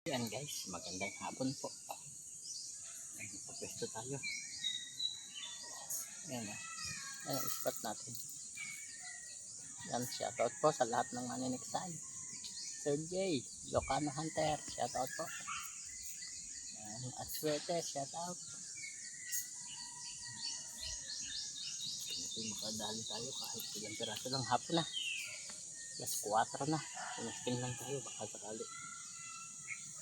Yan guys, magandang hapon po. Pagpwesto tayo. Yan o. Ayan, spot natin. Yan, shoutout po sa lahat ng maniniksay. Sir J, Locano Hunter, shoutout po. Yan, Aswete, shoutout. Ito makadali tayo kahit ilang piraso lang hapon na. Plus 4 na. Tumisting lang tayo, baka sakali.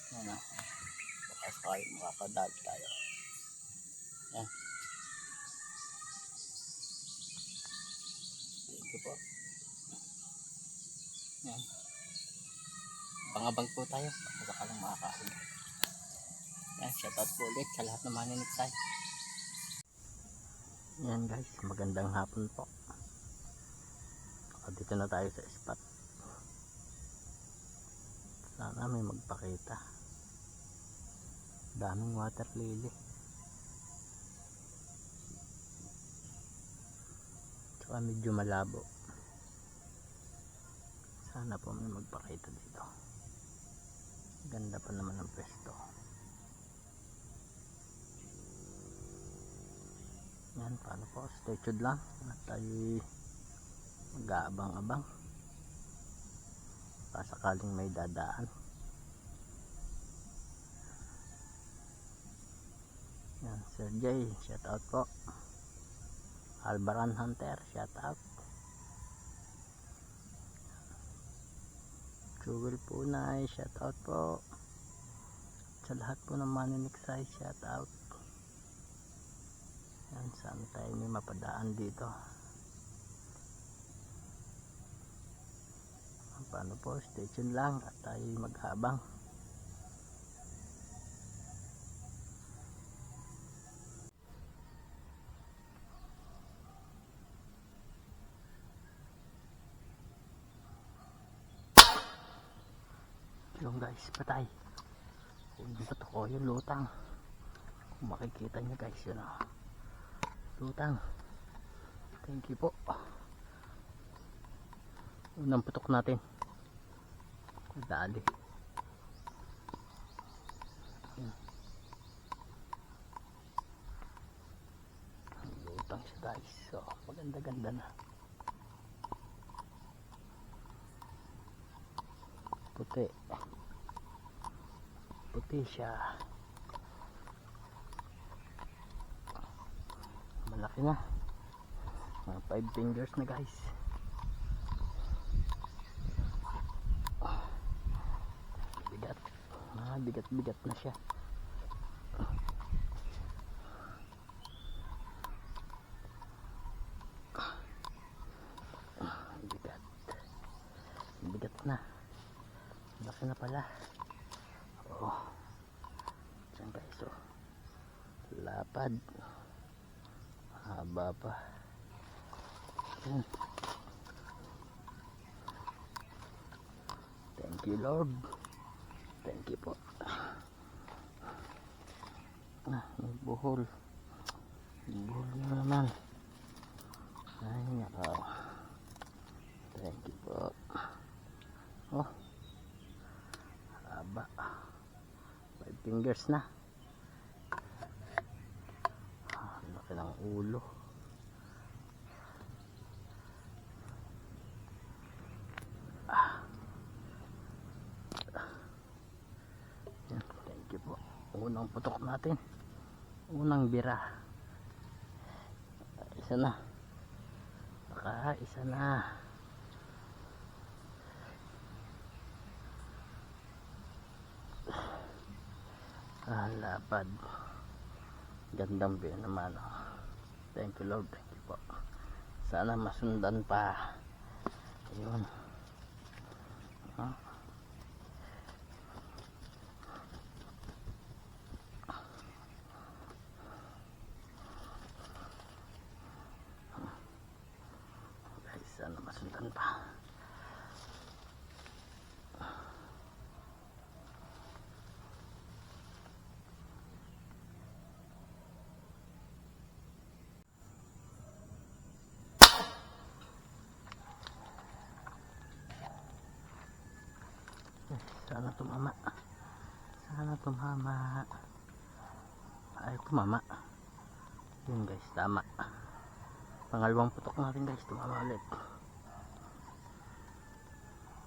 Yan o. Baka sakali makakadali tayo. Yan. Thank you po. Yan. Abang-abang po tayo. Baka sakalang makakain. Yan, shoutout po ulit sa lahat ng maniniksay. Yan guys, magandang hapon po. Dito na tayo sa spot. Sana may magpakita. Daming water lily. Tsaka medyo malabo. Sana po may magpakita dito. Ganda pa naman ang pwesto. Yan, paano po? Stay tuned lang. At tayo mag-aabang-abang. Pasakaling may dadaan. Yan, Sir J, shoutout po. Albaran Hunter, shoutout. Jewel Punay, shoutout po. Sa lahat po ng maniniksay, shoutout. Yan, saan tayo may mapadaan dito. Paano po, stay tuned lang at tayo maghabang. Yung guys, patay. Hindi pa to ko yung lutang. Kung makikita nyo guys, yun o. Lutang. Thank you po. Unang putok natin. Dali. Lutang siya guys. So, maganda-ganda na. Puti. Puti siya. Malaki na. Mga 5 fingers na guys. Bigat. Bigat-bigat na siya. Bigat. Bigat na. Laki na pala. Oh. Diyan guys oh. Lapad. Haba pa. Thank you Lord. Thank you po. May buhol. Buhol na naman. Ay nako. Thank you po. Oh. Haba. 5 fingers na. Laki ng ulo. Yan, thank you po. Unang putok natin. Unang bira. Isa na. Baka isa na. Lapad. Gandang view naman oh. Thank you Lord, thank you po. Sana masundan pa. Ayun. Guys, sana masundan pa. Sana tumama. tumama. Ay, tumama. Yun guys, tama. Pangalawang putok natin guys, tumama ulit.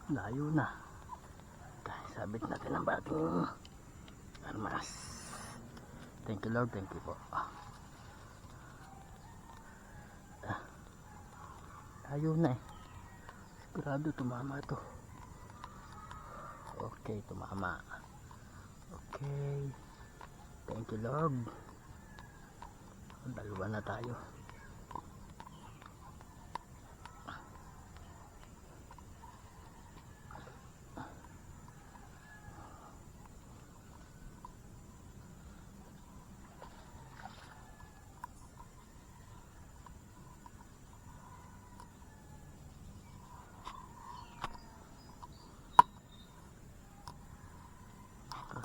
Layo na. Guys, sabit natin ang bating armas. Thank you Lord, thank you po. Layo na eh. Sigurado tumama to. Okay, tumama. Okay. Thank you Lord. Dalawa na tayo.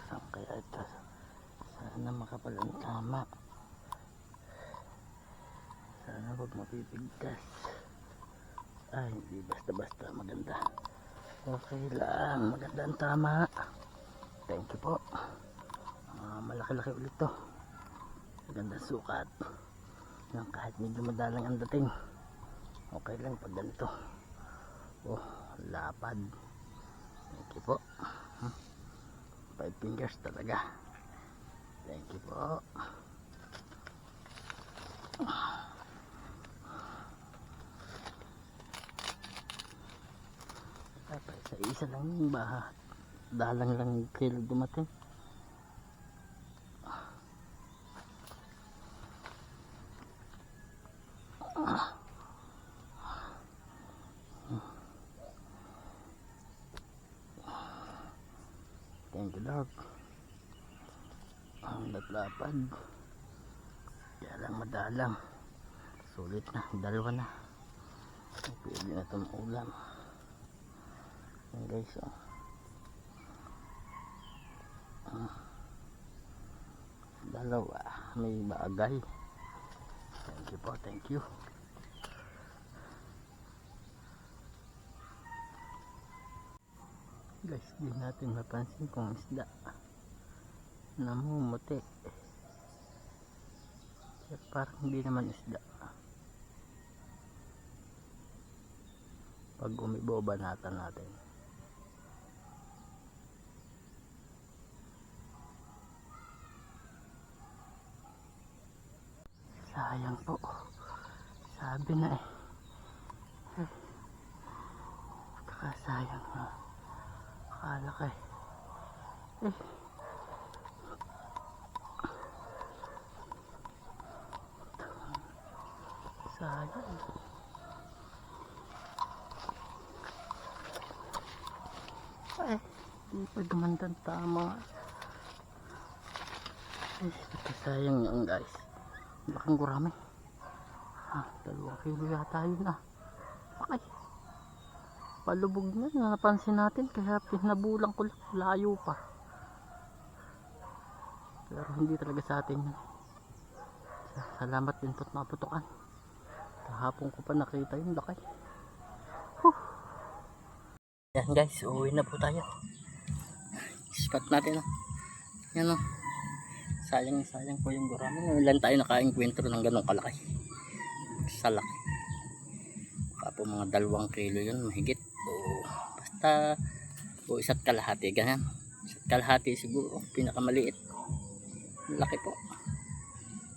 Saan kaya ito? Sana makapalang tama. Sana huwag mapipigtas. Ay, hindi basta-basta maganda. Okay lang, maganda ang tama. Thank you po. Malaki-laki ulit to. Magandang sukat. Kahit medyo madalang ang dating, okay lang pag ganito. Oh, lapad. Thank you po. 5 fingers talaga. Thank you po. Sa isa lang yung baha. Dalang lang kilo dumating. Thank you Lord. Ang latlapad. Kaya lang madalang. Sulit na. Dalawa na. Pwede na itong ulam. Yan guys. Dalawa. May bagay. Thank you po. Thank you. Guys, di natin mapansin kung isda namumuti. Parang hindi naman isda. Pag umibo, banatan natin. Sayang po. Sabi na eh. Kakasayang na. Akala ka eh. Sayang. Ay, di pa gumandang tama. Ay, sayang yan guys. Laking gurami. 2 kilo yata yun ah. Ay, palubog na, napansin natin kaya pinabulang ko lang, layo pa. Pero hindi talaga sa atin yun. Salamat din po't maputukan. Kahapon ko pa nakita yung laki. Yan guys, uuwi na po tayo. Spot natin yan sayang po yung gurami. Ilan tayo nakaengkwentro ng ganong kalaki sa laki. Baka po mga 2 kilo yun mahigit. Basta isa't kalahati ganyan. Isa't kalahati siguro pinakamaliit. Laki po.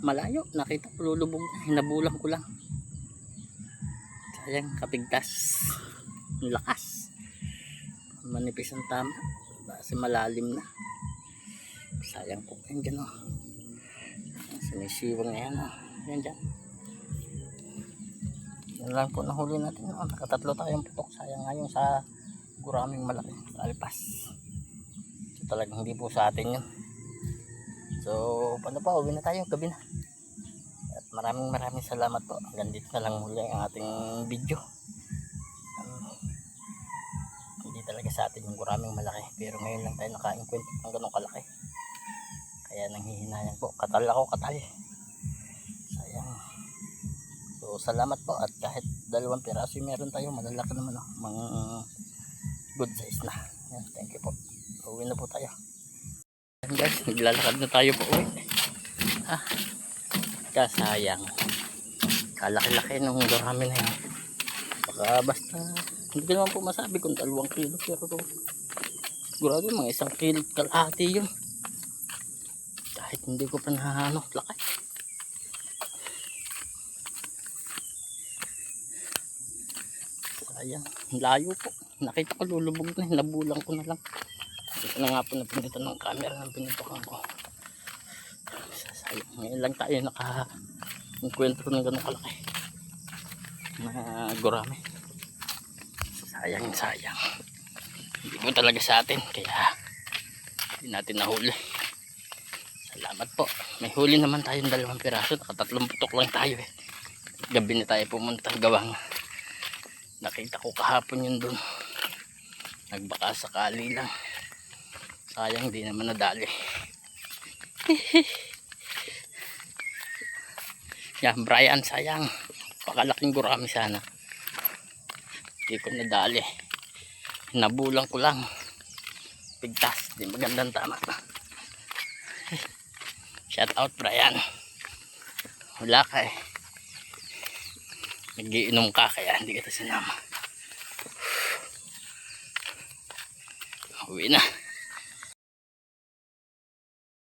Malayo, nakita ko lulubog na, hinabulang ko lang. Sayang, kapigtas. Lakas. Manipis ang tama. Kasi malalim na. Sayang po. Yan dyan o. Sinisiwang na yan o. Yan dyan. Yan lang po nahuli natin. Nakatatlo tayong putok. Sayang nga yung sa guraming malaki. Alpas. So talagang hindi po sa atin yun. So paano pa, uwi na tayo, gabi na. At maraming salamat po. Hanggang dito na lang muli ang ating video. Hindi talaga sa atin yung guraming malaki, pero ngayon lang tayo naka-encounter ng ganong kalaki. Kaya nanghihinayang po. Katal ako, katal. Sayang. So salamat po, at kahit 2 piraso meron tayo, malalaki naman mga good size na. Yan, thank you po. Uwi na po tayo. Yan guys, naglalakad na tayo po uwi. Ah, kasayang. Kalaki-laki nung gurami na yun. Baka basta, hindi ko naman po masabi kung 2 kilo. Pero sigurado mga 1 kilo kalahati yun. Kahit hindi ko pa na laki. Sayang, layo po. Nakita ko lulubog na, nabulang ko na lang. Ito na nga po napinitan ng camera ng pinitukan ko. Sayang, ngayon lang tayo naka-encuentro ng ganun kalaki na gurami. Sayang, sayang. Hindi po talaga sa atin, kaya hindi natin nahuli. Salamat po. May huli naman tayong 2 piraso. Naka-3 putok lang tayo eh. Gabi na tayo pumunta, gawang nakita ko kahapon yun dun. Nagbaka sakali lang. Sayang, di naman nadali. Yan, Brian, sayang. Pakalaking gurami sana. Di ko nadali. Nabulang ko lang. Pigtas, di magandang tama. Shout out, Brian. Wala ka eh. Nagiinom ka kaya hindi kita sinama. Uwi na.